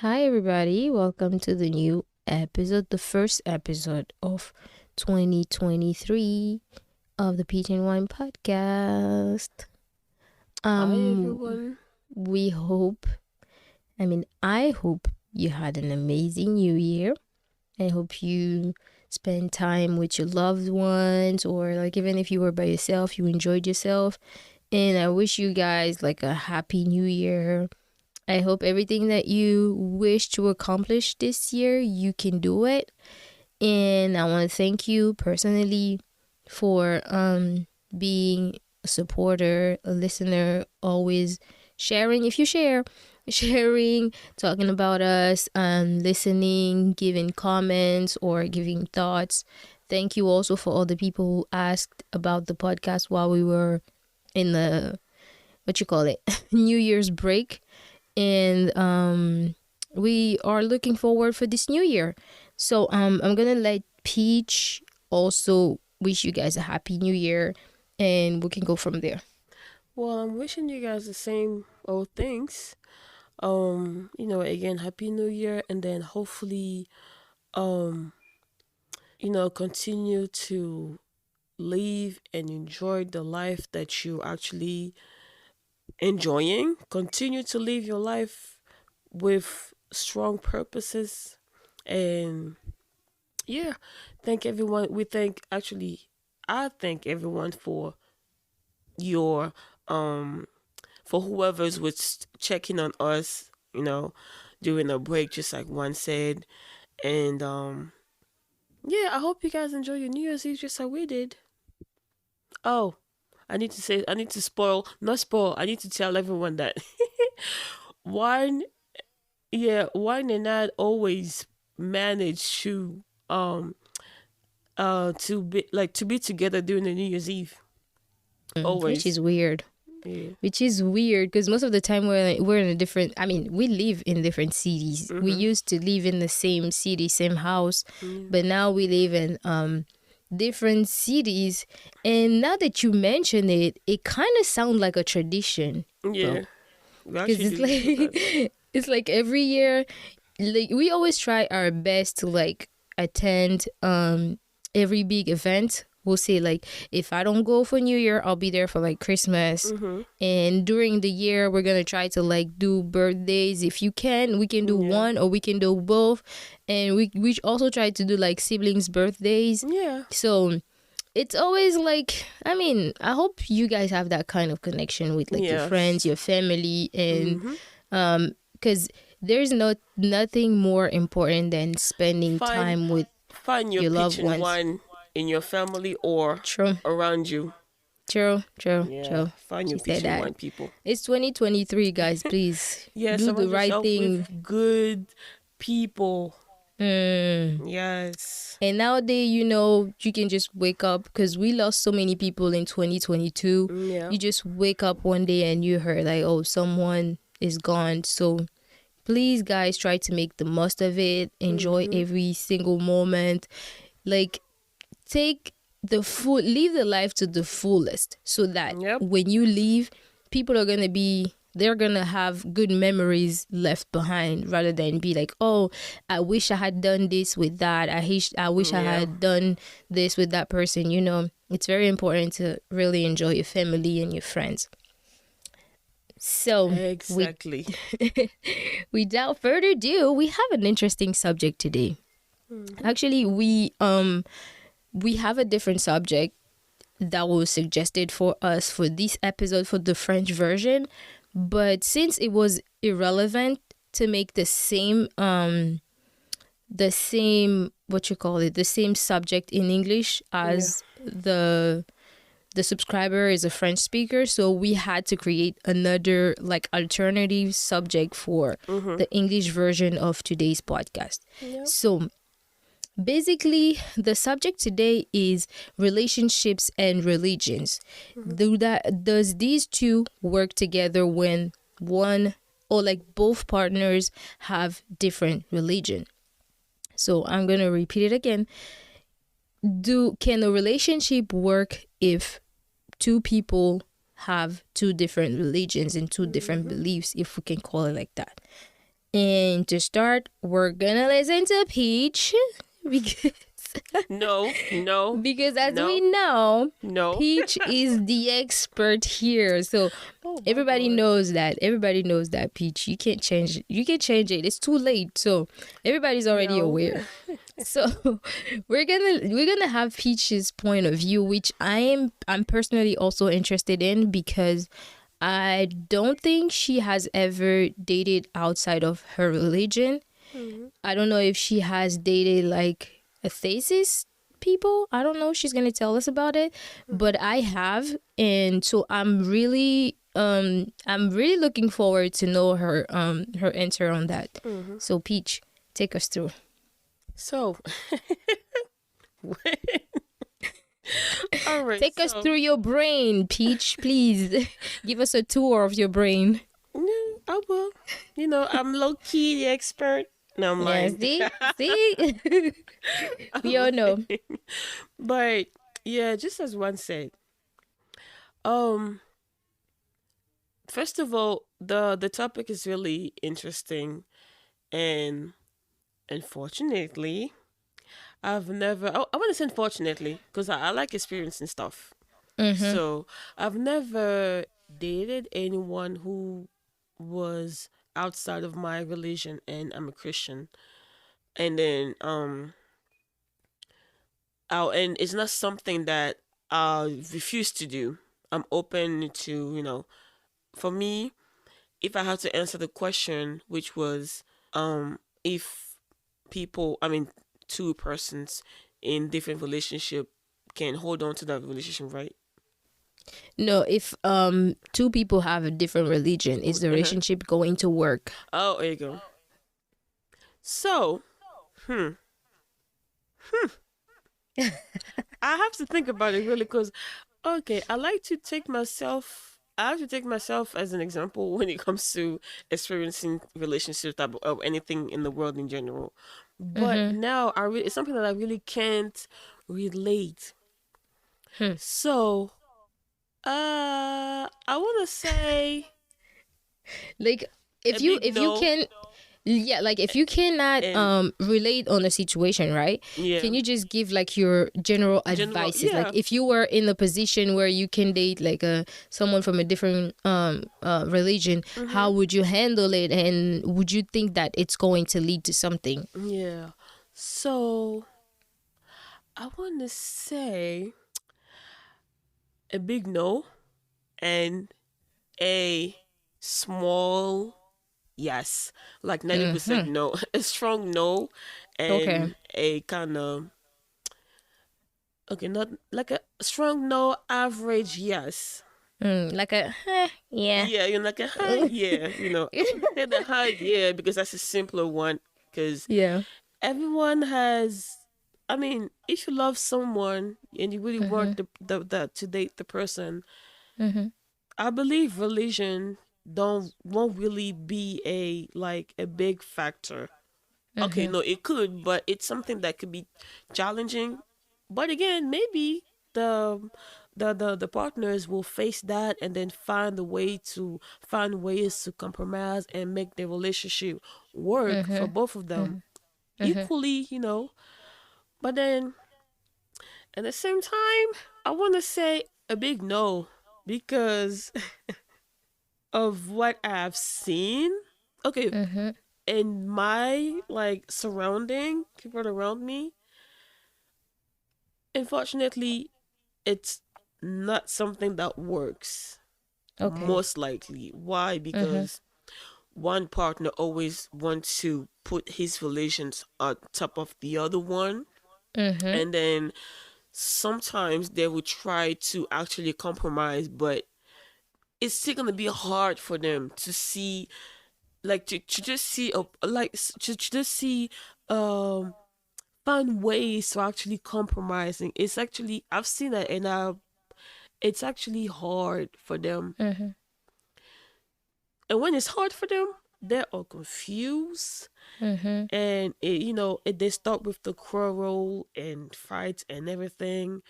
Hi, everybody. Welcome to the new episode, the first episode of 2023 of the Peach&Wine podcast. Hi Um, everyone. we hope, I hope you had an amazing new year. I hope you spend time with your loved ones, or like even if you were by yourself, you enjoyed yourself. And I wish you guys like a happy new year. I hope everything that you wish to accomplish this year, you can do it. And I want to thank you personally for being a supporter, a listener, always sharing. If you share, sharing, talking about us, listening, giving comments or giving thoughts. Thank you also for all the people who asked about the podcast while we were in the New Year's break. And we are looking forward for this new year. So I'm gonna let Peach also wish you guys a happy new year, and we can go from there. Well, I'm wishing you guys the same old things. Again, happy new year, and then hopefully um, continue to live and enjoy the life that you actually enjoying. Continue to live your life with strong purposes, and yeah, thank everyone. I thank everyone for your for whoever's was checking on us, during the break, just like one said. And yeah, I hope you guys enjoy your New Year's Eve just like we did. Oh, I need to not spoil, I need to tell everyone that wine, yeah, wine and I always manage um to be together during the New Year's Eve. Which is Always. weird. Yeah. Which is weird because most of the time we're in a different. I mean, we live in different cities. We Mhm. used to live in the same city, same house, Yeah. but now we live in different cities. And now that you mention it, it kind of sounds like a tradition, bro. Yeah. We Because actually it's do that. like it's like every year, like we always try our best to like attend every big event. We'll say like if I don't go for New Year, I'll be there for like Christmas. Mhm. And during the year, we're gonna try to like do birthdays. If you can, we can do Yeah. one or we can do both. And we also try to do like siblings' birthdays. Yeah. So it's always like, I hope you guys have that kind of connection with like your friends, Yes. your family, and Mhm. because there's nothing more important than spending Find time with find your your peach loved and ones. wine in your family or True, around you. true, true, Yeah. true. Find She your said peach and that. wine people. It's 2023, guys. Please Yeah, do the surround right yourself thing. with good people. Mm. Yes. And nowadays, you can just wake up because we lost so many people in 2022. Yeah. You just wake up one day and you heard like, oh, someone is gone. So please, guys, try to make the most of it. Enjoy Mhm. every single moment. Like, live the life to the fullest so that Yep. when you leave, people are gonna be they're gonna have good memories left behind rather than be like, oh, I wish I had done this with that. I wish I Yeah. had done this with that person. It's very important to really enjoy your family and your friends. So with Exactly. without further ado, we have an interesting subject today. Mhm. Actually, we have a different subject that was suggested for us for this episode for the French version, but since it was irrelevant to make the same the same subject in English Yeah. as the subscriber is a French speaker, so we had to create another like alternative subject for Mhm. the English version of today's podcast. Yep. So basically, the subject today is relationships and religions. Mhm. Does these two work together when one or like both partners have different religion? So I'm gonna repeat it again. Can a relationship work if two people have two different religions and two different Mhm. beliefs, if we can call it like that? And to start, we're gonna listen to Peach because No, no, because as we no, know, no. Peach is the expert here. So Oh my everybody God. knows that. Everybody knows that Peach. You can't change it. You can change it. It's too late. So everybody's already No. aware. So we're gonna have Peach's point of view, which I'm personally also interested in because I don't think she has ever dated outside of her religion. Mhm. I don't know if she has dated like a thesis people. I don't know. She's gonna tell us about it, but I have, and so I'm really looking forward to know her answer on that. Mhm. So Peach, take us through. So, all right. Take us So, through your brain, Peach, please. Give us a tour of your brain. I will. I'm low key the expert. No, I'm Yeah, lying. see, we I'm all know. lying. But yeah, just as one said. Um, First of all, the topic is really interesting, and unfortunately, I've never. Oh, I want to say unfortunately because I like experiencing stuff. Mhm. So I've never dated anyone who was outside of my religion, and I'm a Christian. And then and it's not something that I refuse to do. I'm open to, for me, if I had to answer the question, which was if people, I mean, two persons in different relationship can hold on to that relationship, right? No, if two people have a different religion, is the Uh-huh. relationship going to work? Oh, there you go. So, hmm, I have to think about it really because, okay, I have to take myself as an example when it comes to experiencing relationships or anything in the world in general. But Mhm. now it's something that I really can't relate. Hmm. So, I want to say Like a if you big if you no. can, yeah, like if you cannot And relate on a situation, right? yeah, Can you just give like your general general, advices? Like yeah, if you were in a position where you can date like a someone from a different religion, how mm-hmm, would you handle it, and would you think that it's going to lead to something? yeah. So, I want to say a big no and a small yes, like 90% Mhm. no, a strong no, Okay. and a kind of okay, not like a strong no, average yes. Like a yeah. Yeah, like a high yeah. I would say the high yeah because that's a simpler one because Yeah. everyone has. I mean, if you love someone and you really want Mhm. the to date the person, Mhm. I believe religion don't won't really be a big factor. Okay, Mhm. no, it could, but it's something that could be challenging. But again, maybe the the partners will face that and then find ways to compromise and make the relationship work for Mhm. both of them Mhm. Mhm. equally, But then at the same time, I want to say a big no because of what I've seen. Okay, Mhm. in my surrounding, people around me, unfortunately, it's not something that works. Okay. Most likely. Why? Mhm. Because one partner always wants to put his relations on top of the other one. Mhm. And then sometimes they will try to actually compromise, but it's still gonna be hard for them to see, like to just see to just see um find ways to actually compromising. It's actually I've seen that, and it's actually hard for them. Mhm. And when it's hard for them, they're all confused, Mhm. and they start with the quarrel and fights and everything,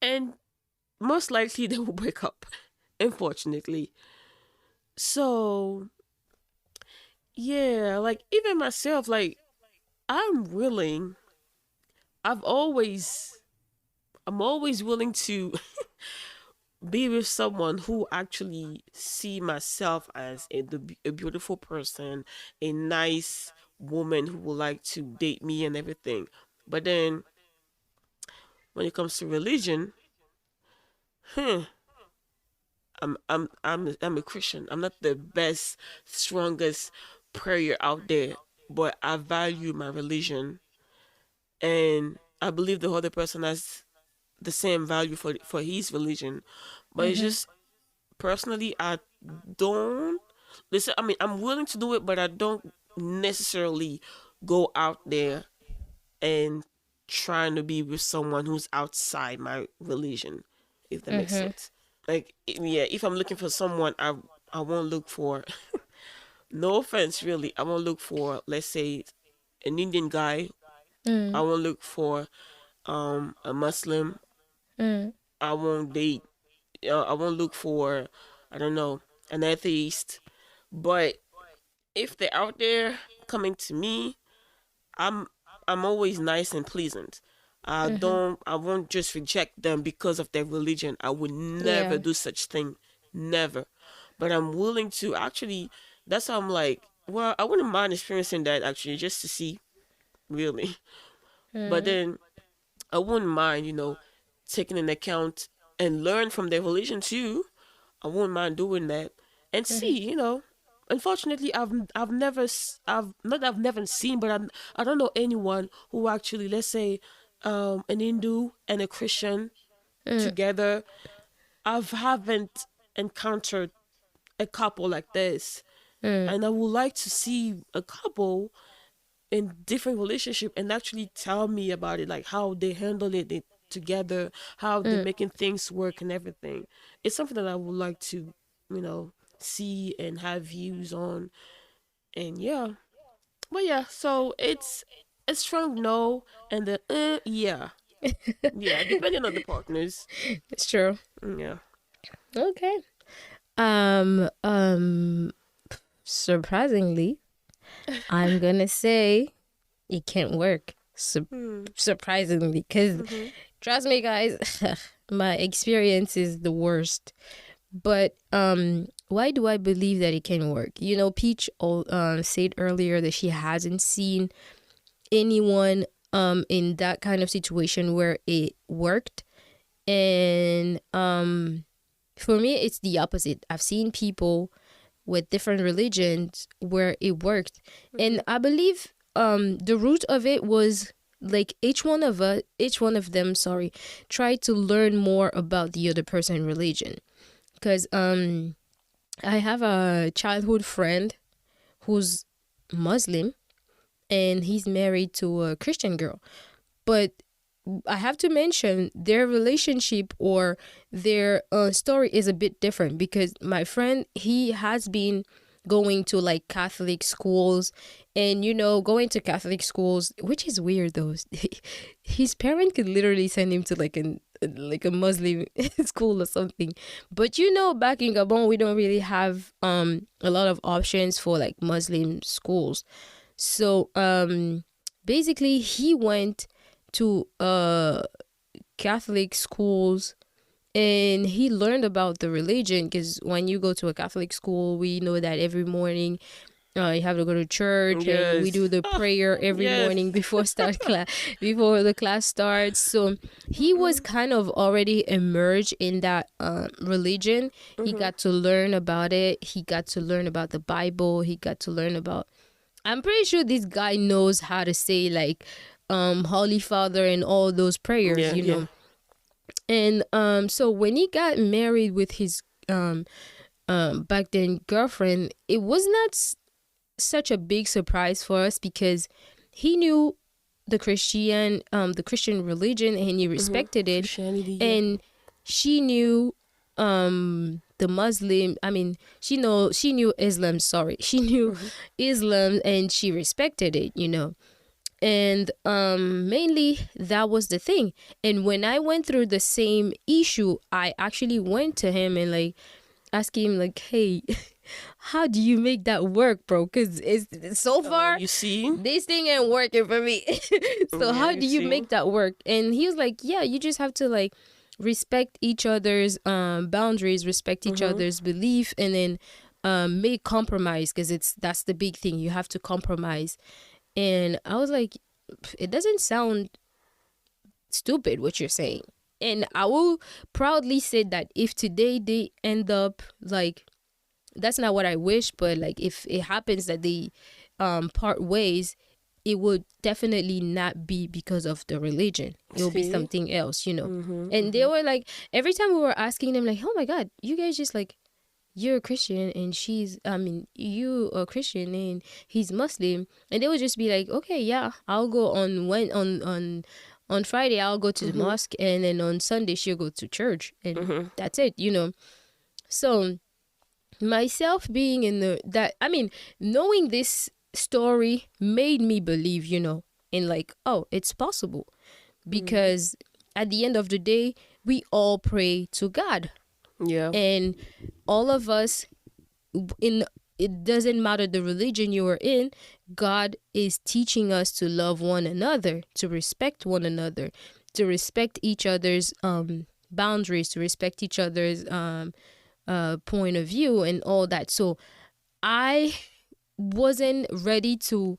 and most likely they will break up. Unfortunately, so Yeah, like even myself, like I'm willing. I've always I'm always willing to be with someone who actually see myself as a beautiful person, a nice woman who would like to date me and everything. But then when it comes to religion, hmm, I'm a Christian. I'm not the best, strongest prayer out there, but I value my religion, and I believe the other person has the same value for his religion. But it's Mm-hmm. just personally, I don't listen. I mean, I'm willing to do it, but I don't necessarily go out there and trying to be with someone who's outside my religion, if that makes Mm-hmm. sense. Like, yeah, if I'm looking for someone, I won't look for. No offense, really. I won't look for, let's say, an Indian guy. I Mm. won't look for a Muslim. Mm. I won't date. I won't look for, I don't know, an atheist. But if they're out there coming to me, I'm I'm always nice and pleasant. Mm-hmm. I won't just reject them because of their religion. I would never Yeah. do such thing. Never. But I'm willing to actually, that's how I'm like, well, I wouldn't mind experiencing that actually just to see really. But Mm. then I wouldn't mind, taking an account and learn from their religion too. I wouldn't mind doing that and Mm-hmm. see. Unfortunately, I've never I've not I've never seen, but I don't know anyone who actually, let's say, an Hindu and a Christian Mm. together. I haven't encountered a couple like this, Mm. and I would like to see a couple in different relationship and actually tell me about it, like how they handle it together, how they're Mm. making things work and everything. It's something that I would like to, see and have views on. And yeah, but yeah, so it's a strong no and the yeah, yeah, depending on the partners. It's true. Yeah. Okay. Um, surprisingly, I'm gonna say it can't work. Hmm. Surprisingly, because Mm-hmm. trust me, guys, my experience is the worst. But why do I believe that it can work? Peach said earlier that she hasn't seen anyone in that kind of situation where it worked, and for me, it's the opposite. I've seen people with different religions where it worked, Mm-hmm. and I believe the root of it was like each one of them, sorry, tried to learn more about the other person's religion. Because I have a childhood friend who's Muslim, and he's married to a Christian girl. But I have to mention their relationship or their story is a bit different, because my friend, he has been going to like Catholic schools, and going to Catholic schools, which is weird though. His parent could literally send him to like a Muslim school or something. But back in Gabon, we don't really have a lot of options for like Muslim schools. So basically he went to Catholic schools, and he learned about the religion, because when you go to a Catholic school, we know that every morning you have to go to church, and we do Yes. the Ah, prayer every yes. morning before start class, before the class starts. So he was Mm-hmm. kind of already emerged in that religion. He Mm-hmm. got to learn about it. He got to learn about the Bible. He got to learn about. I'm pretty sure this guy knows how to say like Holy Father and all those prayers, Yeah, yeah. And so when he got married with his back then girlfriend, it was not such a big surprise for us, because he knew the Christian religion, and he Mm-hmm. respected it, Christianity, yeah. and she knew the Muslim, I mean, she knew Islam, sorry. She knew Mm-hmm. Islam, and she respected it, and mainly that was the thing. And when I went through the same issue, I actually went to him and like asked him like, hey, how do you make that work, bro? Because it's so far You see? this thing ain't working for me. So Yeah, how you do you see? make that work? And he was like, yeah, you just have to like respect each other's boundaries, respect each Mm-hmm. other's belief, and then make compromise, because that's the big thing. You have to compromise. And I was like, it doesn't sound stupid what you're saying. And I will proudly say that if today they end up like, that's not what I wish, but like if it happens that they part ways, it would definitely not be because of the religion. It will be See? something else, you know. Mm-hmm. And they Mm-hmm. were like, every time we were asking them, like, oh my God, you guys just like, you're a Christian and you are Christian and he's Muslim. And they would just be like, okay, yeah, I'll go on Friday, I'll go to the Mm-hmm. mosque, and then on Sunday she'll go to church, and Mm-hmm. that's it, you know. So myself being in the that I mean, knowing this story made me believe, you know, in like, oh, it's possible, Mm-hmm. because at the end of the day, we all pray to God, Yeah. and all of us in it doesn't matter the religion you are in, God is teaching us to love one another, to respect one another, to respect each other's boundaries, to respect each other's point of view and all that. So I wasn't ready to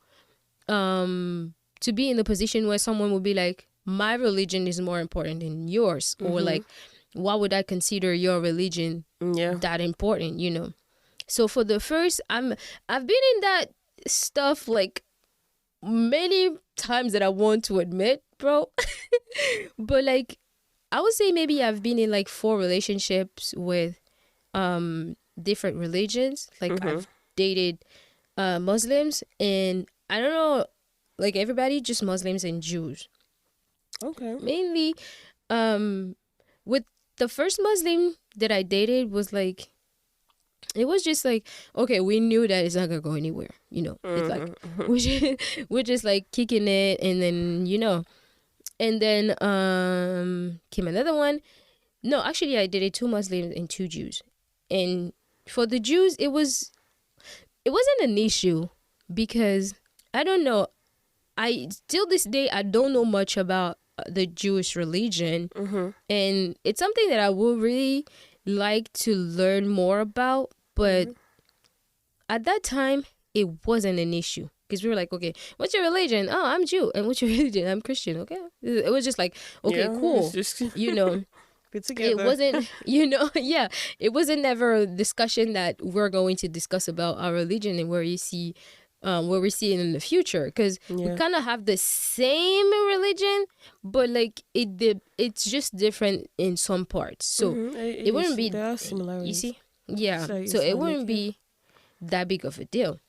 be in the position where someone would be like, my religion is more important than yours, or Mm-hmm. like, why would I consider your religion Yeah. that important, you know? So for the first, I've been in that stuff like many times that I want to admit, bro. But like, I would say maybe I've been in like 4 relationships with different religions. Like Mm-hmm. I've dated Muslims, and I don't know, like everybody, just Muslims and Jews. Okay. Mainly, um, with the first Muslim that I dated was like, it was just like, okay, we knew that it's not gonna go anywhere. You know, it's like Mm-hmm. we're just like kicking it, and then you know, and then came another one. No, actually, I dated 2 Muslims and 2 Jews, and for the Jews, it wasn't an issue because I don't know. I still this day I don't know much about the Jewish religion, Mm-hmm. and it's something that I would really like to learn more about. But Mm-hmm. at that time, it wasn't an issue because we were like, okay, what's your religion? Oh, I'm Jew. And what's your religion? I'm Christian. Okay, it was just like, okay, Yeah. It's cool. just You know, get it together. wasn't, you know, yeah, it wasn't never a discussion that we're going to discuss about our religion and where we see it in the future, because we Yeah. kind of have the same religion, but like it's just different in some parts. So Mm-hmm. it It wouldn't is. be, There are you similarities. see, yeah. So So it Islamic, wouldn't yeah. be that big of a deal.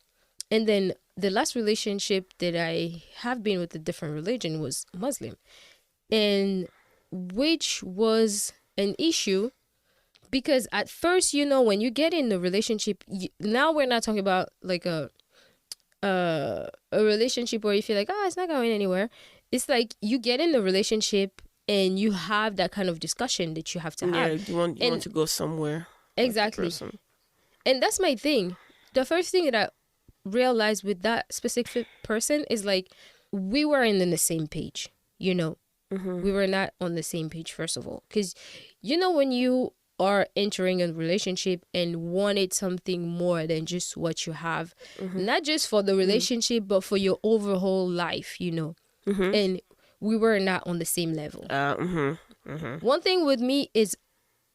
And then the last relationship that I have been with a different religion was Muslim, and which was an issue because at first, you know, when you get in the relationship, now we're not talking about like a relationship where you feel like, oh, it's not going anywhere. It's like you get in the relationship and you have that kind of discussion that you have to Yeah. have. You want And to go somewhere with the exactly. person. And that's my thing. The first thing that I realized with that specific person is like we weren't in the same page, you know. Mm-hmm. We were not on the same page, first of all, because you know when you are entering a relationship and wanted something more than just what you have, Mm-hmm. not just for the relationship but for your overall life, you know. Mm-hmm. And we were not on the same level. Mm-hmm. Mm-hmm. One thing with me is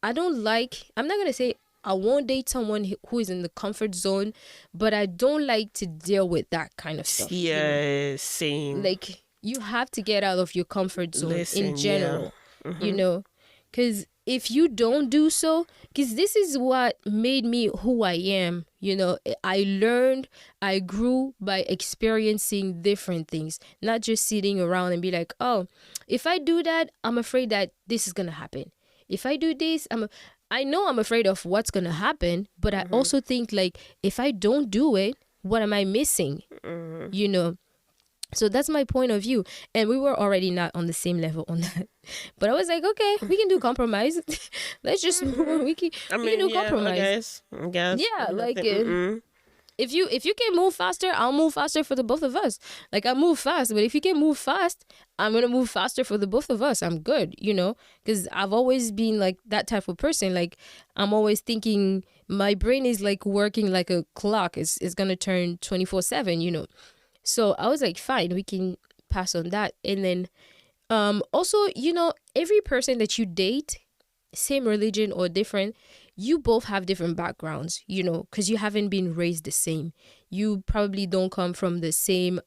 I'm not gonna say I won't date someone who is in the comfort zone, but I don't like to deal with that kind of stuff, you know. Yeah. Same. Like you have to get out of your comfort zone in Listen. Yeah. general, you Mm-hmm. know, because if you don't do so, because this is what made me who I am, you know. I learned, I grew by experiencing different things, not just sitting around and be like, oh, if I do that, I'm afraid that this is gonna happen. If I do this, I know I'm afraid of what's gonna happen, but I also think like if I don't do it, what am I missing, Mm-hmm. you know? So that's my point of view. And we were already not on the same level on that. But I was like, okay, we can do compromise. Let's just Mhm. I we can mean, do yeah, I compromise. guess. I guess. Yeah, like Nothing. Mm-mm. if you can move faster, I'll move faster for the both of us. Like I move fast, but if you can move fast, I'm gonna move faster for the both of us. I'm good, because I've always been like that type of person. Like I'm always thinking my brain is like working like a clock. It's gonna turn 24/7. So I was like, fine, we can pass on that. And then also, every person that you date, same religion or different, you both have different backgrounds, because you haven't been raised the same. You probably don't come from the same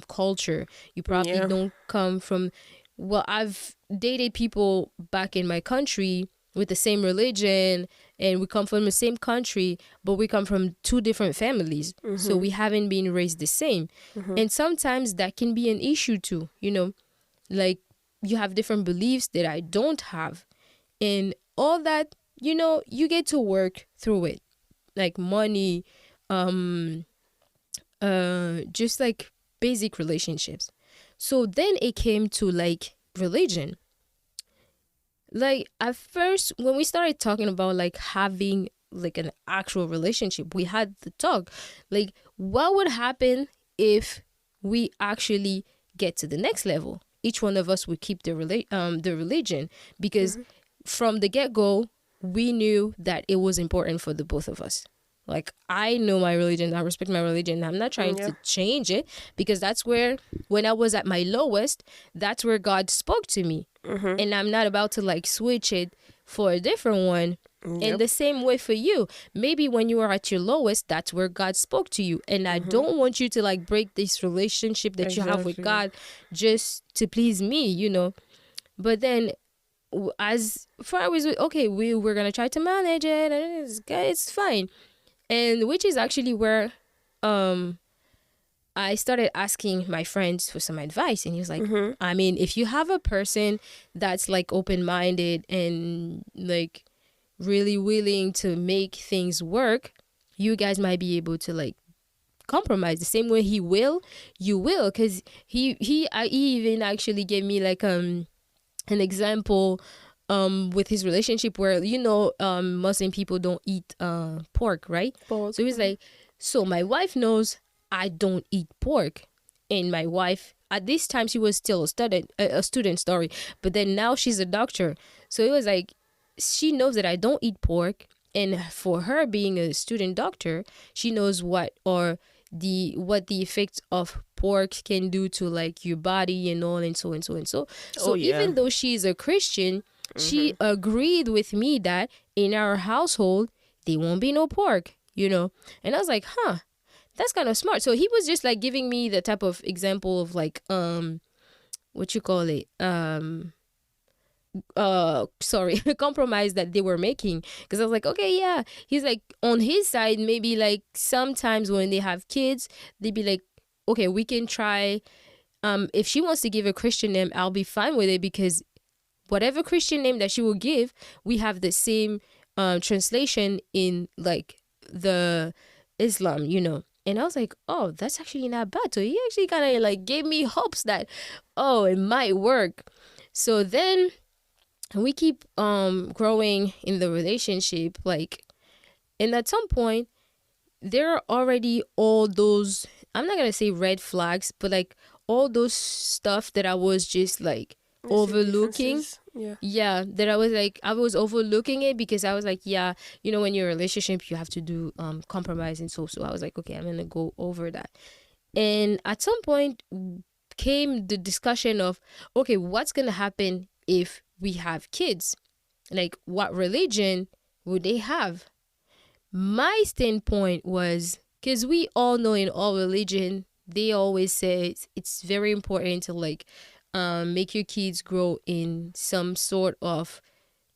culture. You probably Yeah. don't come from, well, I've dated people back in my country with the same religion, and we come from the same country, but we come from two different families. So Mhm. we haven't been raised the same. Mhm. And sometimes that can be an issue too, like you have different beliefs that I don't have, and all that, you get to work through it, like money, um just like basic relationships. So then it came to like religion. Like at first when we started talking about like having like an actual relationship, we had the talk like what would happen if we actually get to the next level. Each one of us would keep the religion, because Mhm. from the get-go we knew that it was important for the both of us. Like I know my religion, I respect my religion, I'm not trying Yeah. to change it, because that's where, when I was at my lowest, that's where God spoke to me, Mhm. and I'm not about to like switch it for a different one. And Yep. the same way for you. Maybe when you are at your lowest, that's where God spoke to you. And I Mhm. don't want you to like break this relationship that you have with Exactly. God just to please me. But then as far as okay, we're gonna try to manage it, and it's fine. And which is actually where um I started asking my friends for some advice, and he was like, Mhm. I mean, if you have a person that's like open minded and like really willing to make things work, you guys might be able to like compromise the same way he will, you will, because he even actually gave me like an example with his relationship where Muslim people don't eat pork, right? Pork. So he's Mhm. like, so my wife knows I don't eat pork, and my wife at this time she was still a student, sorry, but then now she's a doctor. So it was like she knows that I don't eat pork, and for her being a student doctor, she knows what the effects of pork can do to like your body and all, and so and so and so. Oh So yeah. even though she's a Christian, she Mhm. agreed with me that in our household there won't be no pork. And I was like, huh, that's kind of smart. So he was just like giving me the type of example of like what you call it, sorry, compromise that they were making, because I was like, okay, yeah. He's like, on his side, maybe like sometimes when they have kids, they'd be like, okay, we can try, if she wants to give a Christian name, I'll be fine with it, because whatever Christian name that she will give, we have the same translation in like the Islam. And I was like, oh, that's actually not bad. So he actually kind of like gave me hopes that, oh, it might work. So then we keep growing in the relationship, like, and at some point there are already all those, I'm not gonna say red flags, but like all those stuff that I was just like You see overlooking. differences. Yeah. Yeah, that I was overlooking it, because I was like, yeah, when you're in a relationship you have to do compromise, and so I was like, okay, I'm gonna go over that. And at some point came the discussion of, okay, what's gonna happen if we have kids? Like, what religion would they have? My standpoint was, because we all know in all religion they always say it's very important to like make your kids grow in some sort of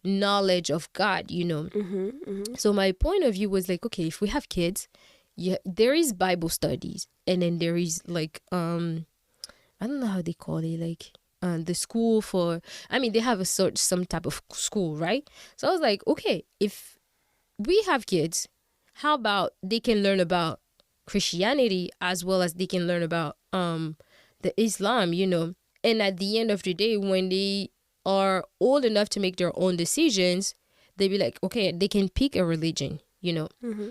knowledge of God. Mhm. Mhm. So my point of view was like, okay, if we have kids, yeah, there is Bible studies, and then there is like I don't know how they call it, like the school for, I mean, they have some type of school, right? So I was like, okay, if we have kids, how about they can learn about Christianity as well as they can learn about the Islam, and at the end of the day, when they are old enough to make their own decisions, they be like, okay, they can pick a religion. Mm-hmm.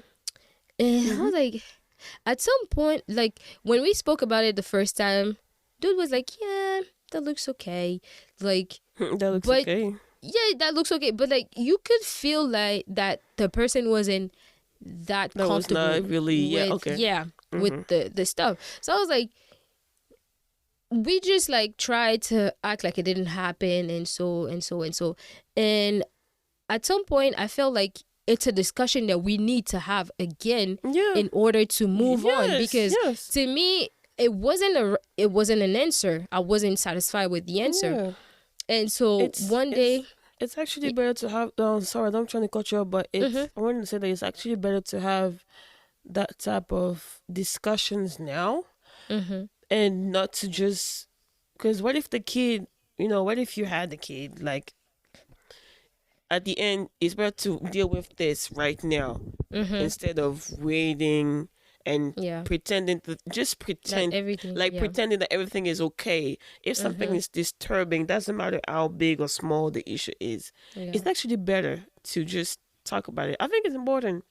And I Mm-hmm. was like, at some point, like when we spoke about it the first time, dude was like, yeah, that looks okay. Like, That looks but okay. yeah, that looks okay. But like, you could feel like that the person wasn't that That was comfortable not really, yeah, with, okay. with Mm-hmm. the stuff. So I was like, we just like tried to act like it didn't happen, and so and so and so. And at some point, I felt like it's a discussion that we need to have again Yeah. in order to move on, Yes, because yes. to me, it wasn't an answer. I wasn't satisfied with the answer. Yeah. And so It's one it's day, it's actually y- better to have sorry, I'm trying to cut you off, but mhm, I wanted to say that it's actually better to have that type of discussions now, mhm, and not to just, because what if the kid, what if you had the kid, like, at the end, it's better to deal with this right now mhm, instead of waiting and yeah, pretending to just that pretend, everything, like yeah, pretending that everything is okay. If something mhm, is disturbing, doesn't matter how big or small the issue is, yeah. it's actually better to just talk about it. I think it's important.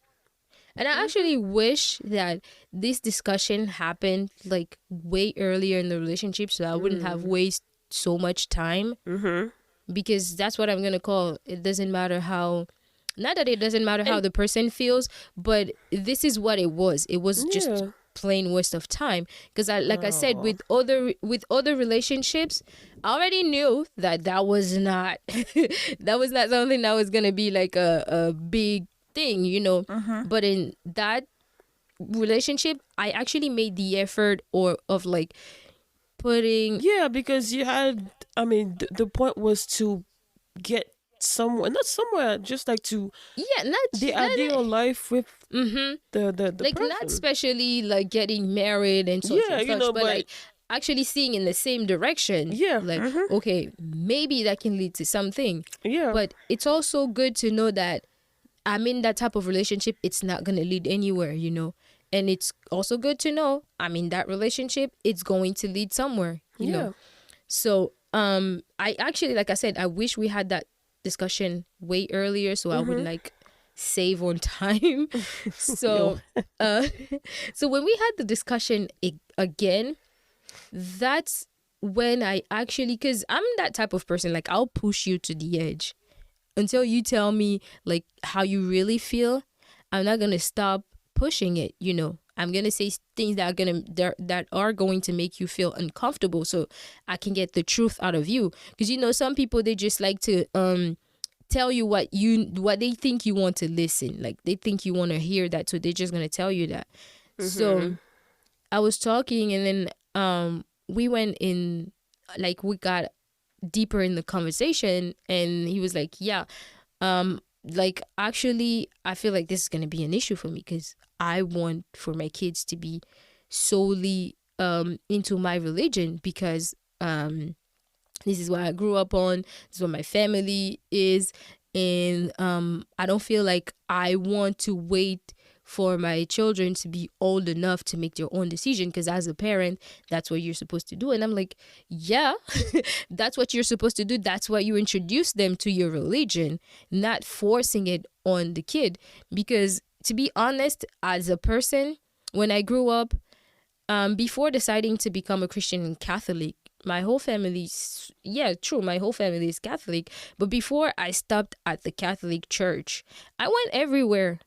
And I Mhm. actually wish that this discussion happened like way earlier in the relationship, so I wouldn't have Mm. wasted so much time, Mhm. because that's what I'm gonna call it. Doesn't matter how, not that it doesn't matter how And the person feels, but this is what it was. It was just yeah. plain waste of time. Because like I said, Oh. with other relationships, I already knew that that was not that was not something that was gonna be like a big thing. Mhm. But in that relationship, I actually made the effort or of like putting, Yeah, because you had. I mean, the point was to get somewhere, not somewhere, just like to yeah, the ideal life with mm-hmm. the Like not person. especially like getting married and such Yeah, and such, but but like actually seeing in the same direction, yeah. like, Mhm. okay, maybe that can lead to something. Yeah. But it's also good to know that I'm in that type of relationship, it's not going to lead anywhere. And it's also good to know I'm in that relationship, it's going to lead somewhere. Yeah. So I actually, like I said, I wish we had that discussion way earlier so I would Mhm. like save on time. Yo. So uh so when we had the discussion again, that's when I actually, because I'm that type of person, like I'll push you to the edge until you tell me like how you really feel. I'm not gonna stop pushing it. I'm gonna say things that are going to make you feel uncomfortable, so I can get the truth out of you. Because some people, they just like to tell you what they think you want to listen. Like they think you want to hear that, so they're just gonna tell you that. So Mhm. I was talking, and then we went in, like we got deeper in the conversation, and he was like, yeah, like actually I feel like this is going to be an issue for me, because I want for my kids to be solely into my religion, because this is what I grew up on, this is what my family is. And I don't feel like I want to wait for my children to be old enough to make their own decision, because as a parent, that's what you're supposed to do. And I'm like, yeah, that's what you're supposed to do. That's why you introduce them to your religion, not forcing it on the kid. Because to be honest, as a person, when I grew up, before deciding to become a Christian and Catholic, my whole family's, yeah, true, my whole family is Catholic. But before I stopped at the Catholic church, I went everywhere,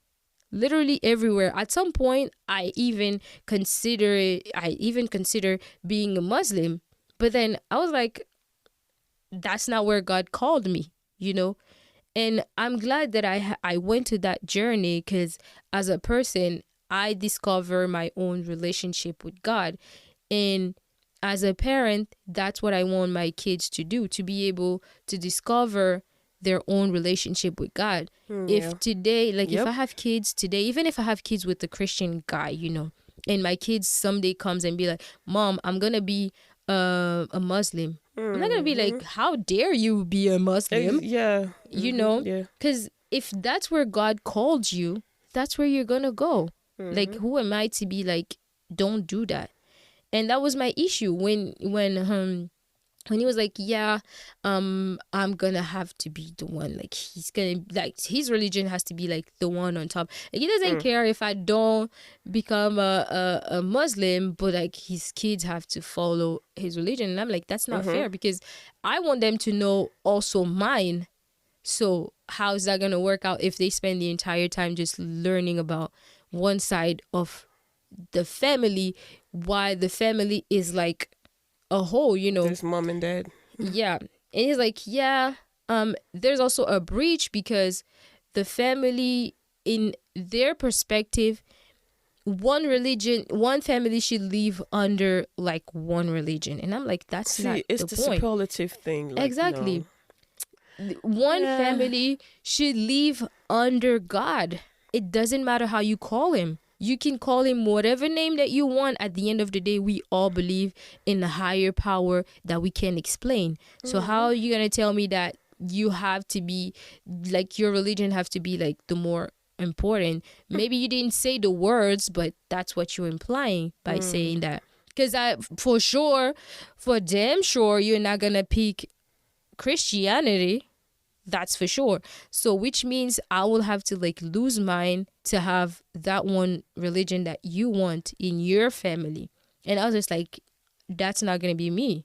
literally everywhere. At some point, I even consider being a Muslim. But then I was like, that's not where God called me, you know? And I'm glad that I went to that journey, because as a person, I discover my own relationship with God. And as a parent, that's what I want my kids to do, to be able to discover their own relationship with God. Yeah. If today, like if Yep. I have kids today, even if I have kids with a Christian guy, and my kids someday comes and be like, Mom, I'm going to be a Muslim. I'm not going to be like, Mhm. how dare you be a Muslim? Yeah. Mhm. Yeah. Because if that's where God called you, that's where you're gonna go. Like, Mhm. who am I to be like, don't do that? And that was my issue when he was like, yeah, I'm gonna have to be the one, like he's gonna, like his religion has to be like the one on top, like he doesn't Mm. care if I don't become a Muslim, but like his kids have to follow his religion. And I'm like, that's not Mm-hmm. fair, because I want them to know also mine. So how's that gonna work out if they spend the entire time just learning about one side of the family, why the family is like a whole, There's mom and dad. yeah. And he's like, yeah, there's also a breach, because the family, in their perspective, one family should live under like one religion. And I'm like, that's not See, it's the the point. superlative thing. Like, Exactly. no. One Yeah. family should live under God. It doesn't matter how you call him. You can call him whatever name that you want. At the end of the day, we all believe in a higher power that we can't explain. So how Mm-hmm. are you gonna tell me that you have to be like, your religion have to be like the more important? Maybe you didn't say the words, but that's what you're implying by saying Mm. that. Because I, for sure, for damn sure, you're not gonna pick Christianity. That's for sure. So which means I will have to like lose mine to have that one religion that you want in your family. And I was just like, that's not gonna be me.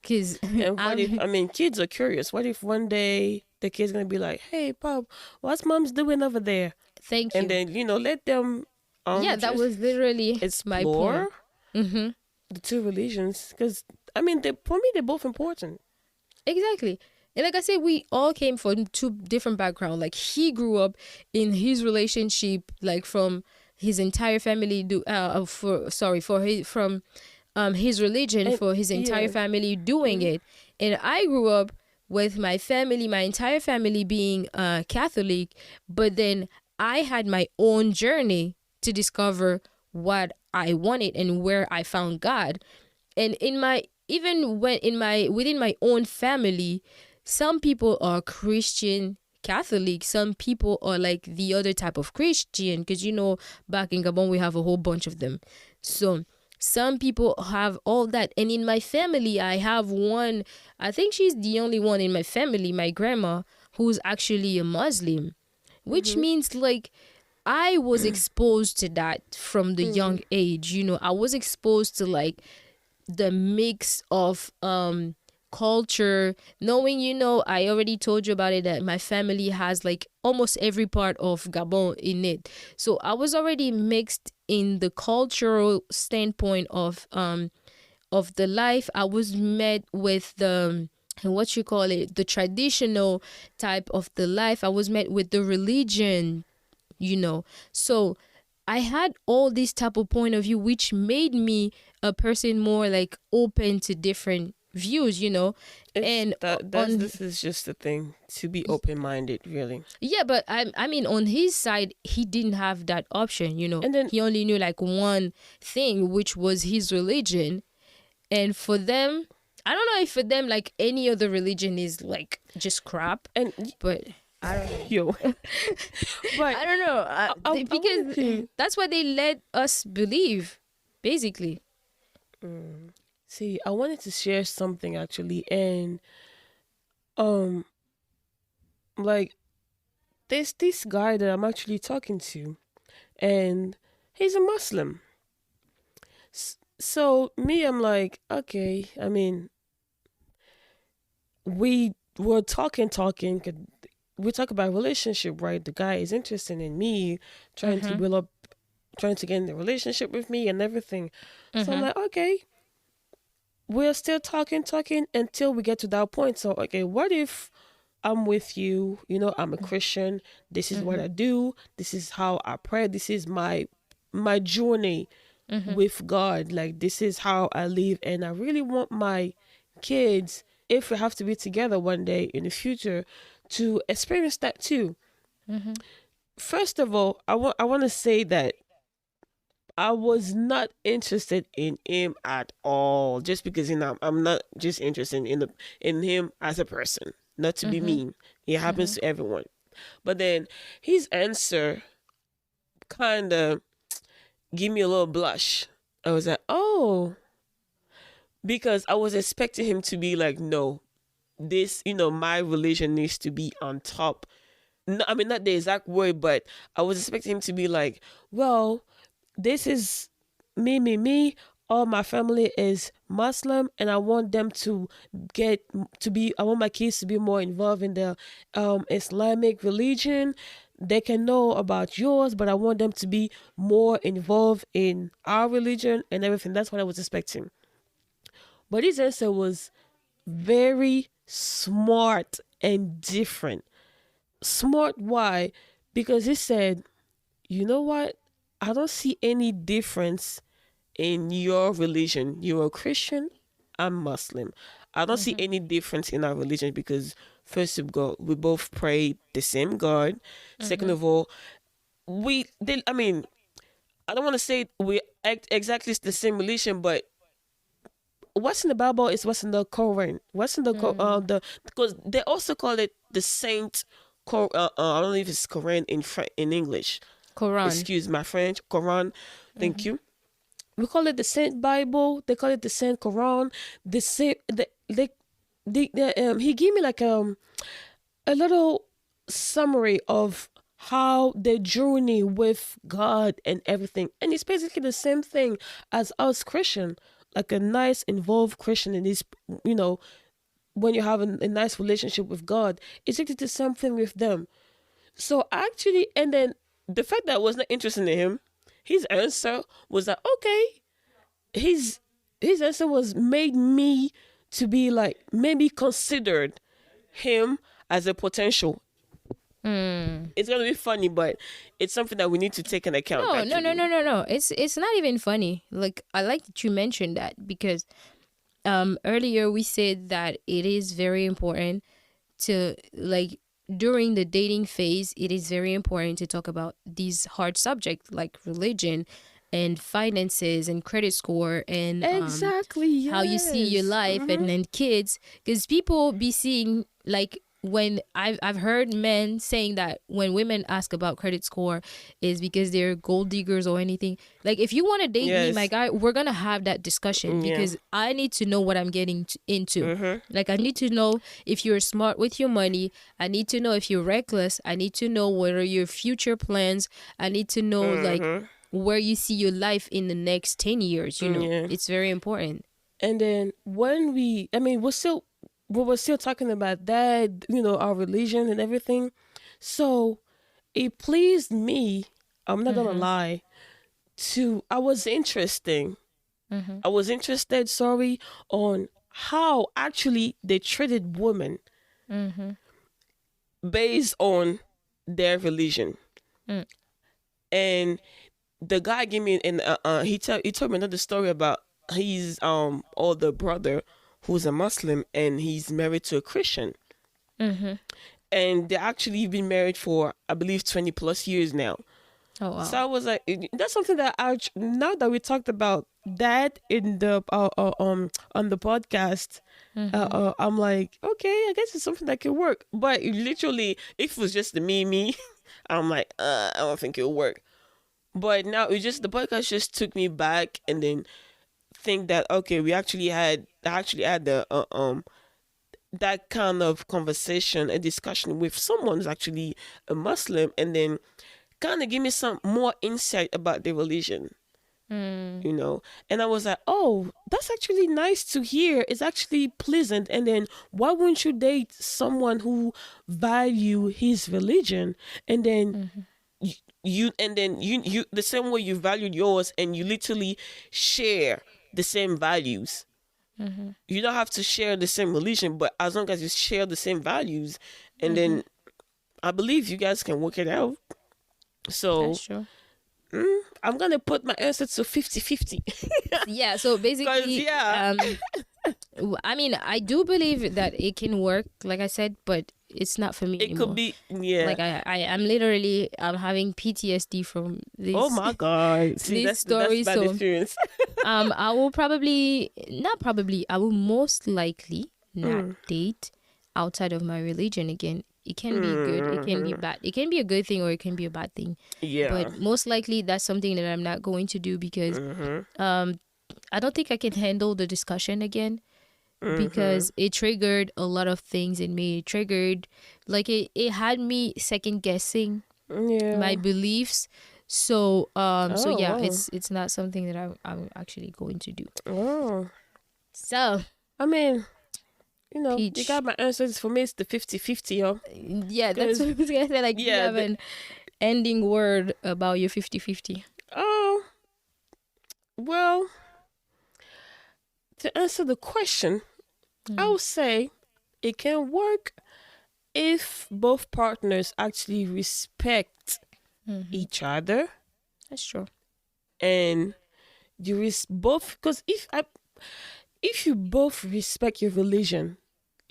Cause And what if, I'm I mean, kids are curious. What if one day the kid's going to be like, hey, Pop, what's mom's doing over there? thank And you. then, let them Yeah, that just was literally my explore point. Mm-hmm. the two religions. Because, I mean, for me, they're both important. Exactly. And like I said, we all came from two different backgrounds. Like he grew up in his relationship, like from his entire family do for sorry for his from his religion, And for his entire yeah. family doing Mm-hmm. it. And I grew up with my family, my entire family being Catholic, but then I had my own journey to discover what I wanted and where I found God. And in my, even when in my, within my own family, some people are Christian Catholic, some people are like the other type of Christian, because back in Gabon we have a whole bunch of them. So some people have all that. And in my family I have one, I think she's the only one in my family, my grandma, who's actually a Muslim, which Mm-hmm. means like I was exposed to that from the Mm-hmm. young age. I was exposed to like the mix of culture, knowing, I already told you about it, that my family has like almost every part of Gabon in it. So I was already mixed in the cultural standpoint of the life. I was met with the, what you call it, the traditional type of the life. I was met with the religion, so I had all this type of point of view, which made me a person more like open to different views. It's And that's on, this is just the thing to be open minded, really. yeah, but I mean, on his side, he didn't have that option. And then, He only knew like one thing, which was his religion. And for them, I don't know if for them like any other religion is like just crap, and but I don't know. yo, but I don't know, I wanted because to that's what they let us believe, basically. see. I wanted to share something actually, and um, like there's this guy that I'm actually talking to, and he's a Muslim. So me, I'm like, okay. I mean, we were talking. We talk about relationship, right? The guy is interested in me, trying to Mm-hmm. build up, trying to get in the relationship with me and everything. So I'm Mm-hmm. like, okay, we're still talking until we get to that point. So, okay, what if I'm with you? I'm a Christian. This is what Mm-hmm. I do. This is how I pray. This is my journey Mm-hmm. with God. Like, this is how I live, and I really want my kids, if we have to be together one day in the future, to experience that too. Mm-hmm. First of all, I want to say that I was not interested in him at all, just because I'm not just interested in him as a person. Not to be Mm-hmm. mean, it Mm-hmm. happens to everyone. But then his answer kind of gave me a little blush. I was like, oh. because I was expecting him to be like, no, this, my religion needs to be on top. No, I mean, not the exact word, but I was expecting him to be like, well, this is me. All my family is Muslim, and I want them to get to be. I want my kids to be more involved in the Islamic religion. They can know about yours, but I want them to be more involved in our religion and everything. That's what I was expecting. But his answer was very smart and different. Smart, why? Because he said, you know what? I don't see any difference in your religion. You're a Christian, I'm Muslim. I don't see Mm-hmm. any difference in our religion because first of all, we both pray the same God. Second Mm-hmm. of all, I mean, I don't want to say we act exactly the same religion, but what's in the Bible is what's in the Quran. What's in Mm. the because they also call it the Saint. I don't know if it's Quran in English. Quran. Excuse my French. Quran. Thank Mm-hmm. you. We call it the Saint Bible. They call it the Saint Quran. The same. He gave me like a little summary of how the journey with God and everything. And it's basically the same thing as us Christian, like a nice involved Christian in this, you know, when you have a nice relationship with God, it's actually the same thing with them. So actually, and then the fact that I was not interested in him, his answer was that okay. His his answer was made me to be like maybe considered him as a potential. Mm. It's gonna be funny, but it's something that we need to take into account No, no, no, actually. no, no, no. It's not even funny. Like I like that you mentioned that because earlier we said that it is very important to like during the dating phase it is very important to talk about these hard subjects like religion and finances and credit score and Exactly. how you see your Yes. life and then kids because people be seeing like when I've heard men saying that when women ask about credit score is because they're gold diggers or anything. Like if you want to date me, my Yes. guy, we're gonna have that discussion Yeah. because I need to know what I'm getting into. Mhm. Like I need to know if you're smart with your money. I need to know if you're reckless. I need to know what are your future plans. I need to know like Mhm. where you see your life in the next 10 years, Yeah. it's very important. And then when I mean, we were still talking about that, our religion and everything. So it pleased me. I'm not gonna Mm-hmm. lie. I was interesting. Mm-hmm. I was interested. Sorry, on how actually they treated women Mm-hmm. based on their religion. Mm. And the guy gave me and he told me another story about his older brother who's a Muslim and he's married to a Christian. Mm-hmm. And they actually been married for I believe 20 plus years now. Oh So wow. I was like, that's something that now that we talked about that in the on the podcast, Mm-hmm. I'm like, okay, I guess it's something that could work. But literally, if it was just the me, I'm like, I don't think it'll work. But now it just the podcast just took me back and then think that okay, I actually had the that kind of conversation, a discussion with someone who's actually a Muslim, and then kind of give me some more insight about their religion, Mm. you know. And I was like, oh, that's actually nice to hear. It's actually pleasant. And then why wouldn't you date someone who value his religion? And then Mm-hmm. you the same way you valued yours, and you literally share the same values. Mm-hmm. You don't have to share the same religion, but as long as you share the same values, and Mm-hmm. then I believe you guys can work it out. So That's true. I'm gonna put my answer to 50-50. Yeah, so Because basically yeah, I mean I do believe that it can work like I said, but it's not for me it could anymore. be, yeah. Like I'm literally I'm having PTSD from Oh this my god, see, this that's story. bad So experience. I will probably not probably I will most likely not Mm, date outside of my religion again. It can be good, it can be mhm. bad. It can be a good thing or it can be a bad thing. Yeah. But most likely that's something that I'm not going to do because Mhm. um I don't think I can handle the discussion again Mm-hmm. because it triggered a lot of things in me. It triggered, like, it had me second guessing my Yeah. beliefs. So Oh, yeah, wow. it's not something that I'm actually going to do. Oh. So, I mean, you Peach, got my answers. For me, it's the 50-50, yo. yeah, that's what Because, I was gonna say. Like, do you yeah, have an ending word about your 50-50? oh, well, to answer the question, I Mm, would say it can work if both partners actually respect mm-hmm. each other That's true. and both. Because if you both respect your religion,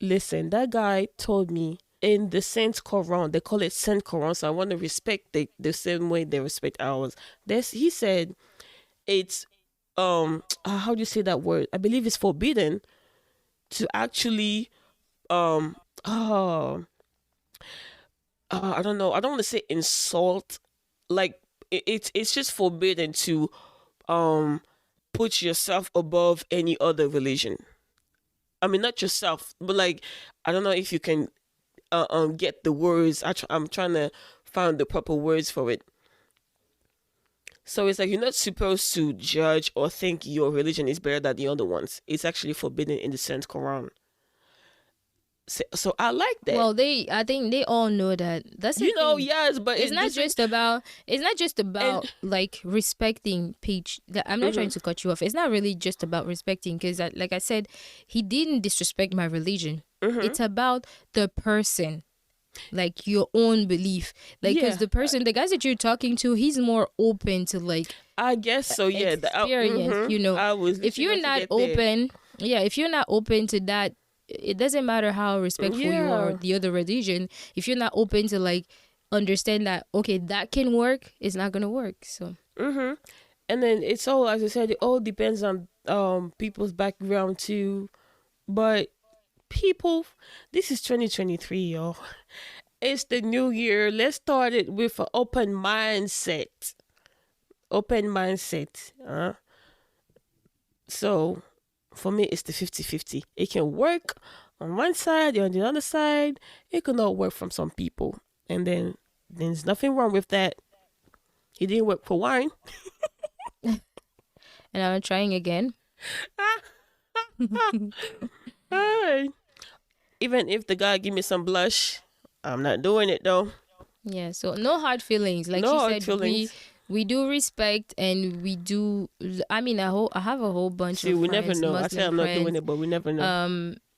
listen, that guy told me in the Saint Quran, they call it Saint Quran, so I want to respect the same way they respect ours. He said it's how do you say that word? I believe it's forbidden to actually um oh I don't know. I don't want to say insult. Like it's just forbidden to um put yourself above any other religion. I mean, not yourself, but like I don't know if you can get the words. I'm trying to find the proper words for it. So it's like you're not supposed to judge or think your religion is better than the other ones. It's actually forbidden in the Saint Quran. So I like that. Well, I think they all know that. That's the thing. Yes, but It's not this is just about. It's not just and about like respecting Peach. I'm not trying mhm, to cut you off. It's not really just about respecting because, like I said, he didn't disrespect my religion. mhm, It's about the person, like your own belief. Like, because yeah, the person, the guys that you're talking to, he's more open to like I guess so. Yeah, experience. I was If literally you're going to not get there. open, yeah, if you're not open to that, it doesn't matter how respectful you are Yeah, the other religion. If you're not open to like understand that, okay, that can work, it's not gonna work. So mhm. And then it's all, as I said, it all depends on people's background too. But people, this is 2023, y'all. It's the new year. Let's start it with an open mindset. Open mindset. So for me, it's the 50-50. It can work on one side, on the other side. It could not work from some people. And then there's nothing wrong with that. It didn't work for wine. and I'm trying again. Hey. Even if the guy give me some blush, I'm not doing it though. Yeah, so no hard feelings. Like No she hard said, we feelings. we do respect and we do. I mean, I have a whole bunch See, of we never friends, know. I say Muslim I'm not doing friends. it, but we never know.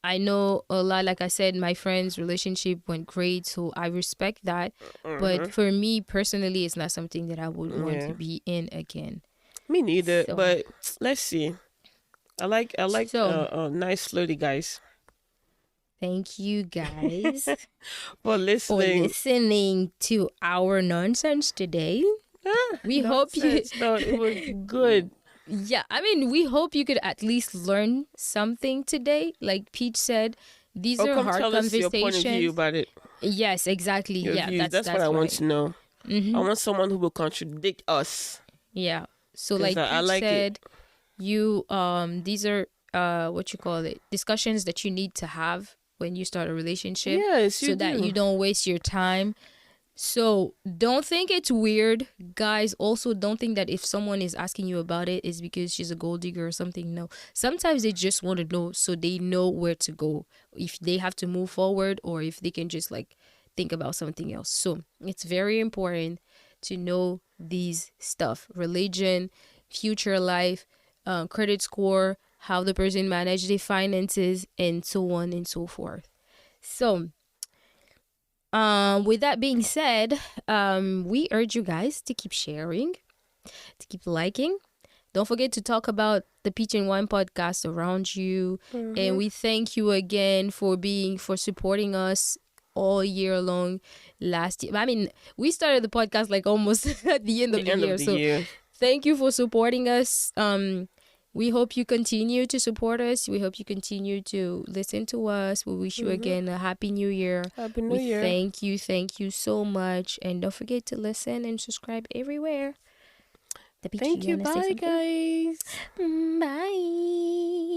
I know a lot. Like I said, my friend's relationship went great, so I respect that. But Hmm. for me personally, it's not something that I would want to Yeah, be in again. me neither. So, But let's see. I like so nice flirty guys thank you guys for for listening. listening to our nonsense today. We hope you, Nonsense. No, it was good. yeah, I mean, we hope you could at least learn something today. Like Peach said, these Oh, are come hard tell us your point of view conversations. about it. Yes, exactly. Your Yeah, views. That's what I that's want right. to know. I Mm-hmm. want someone who will contradict us Yeah. So because like I Peach like it. said, you these are what you call it, discussions that you need to have when you start a relationship Yes, you so that you do. don't waste your time. So don't think it's weird, guys. Also, don't think that if someone is asking you about it is because she's a gold digger or something. No, sometimes they just want to know so they know where to go, if they have to move forward or if they can just like think about something else. So it's very important to know these stuff: religion, future life, credit score, how the person managed their finances, and so on and so forth. So with that being said, we urge you guys to keep sharing, to keep liking. Don't forget to talk about the Peach and Wine podcast around you. And Mm-hmm. we thank you again for supporting us all year long last year. I mean, we started the podcast like almost at the end of The the end of year. the So year. thank you for supporting us. We hope you continue to support us. We hope you continue to listen to us. We wish you Mm-hmm. again a happy new year. Happy New We Year. thank you so much. And don't forget to listen and subscribe everywhere. The Peach, Thank you you. want to say Bye, something? guys. Bye.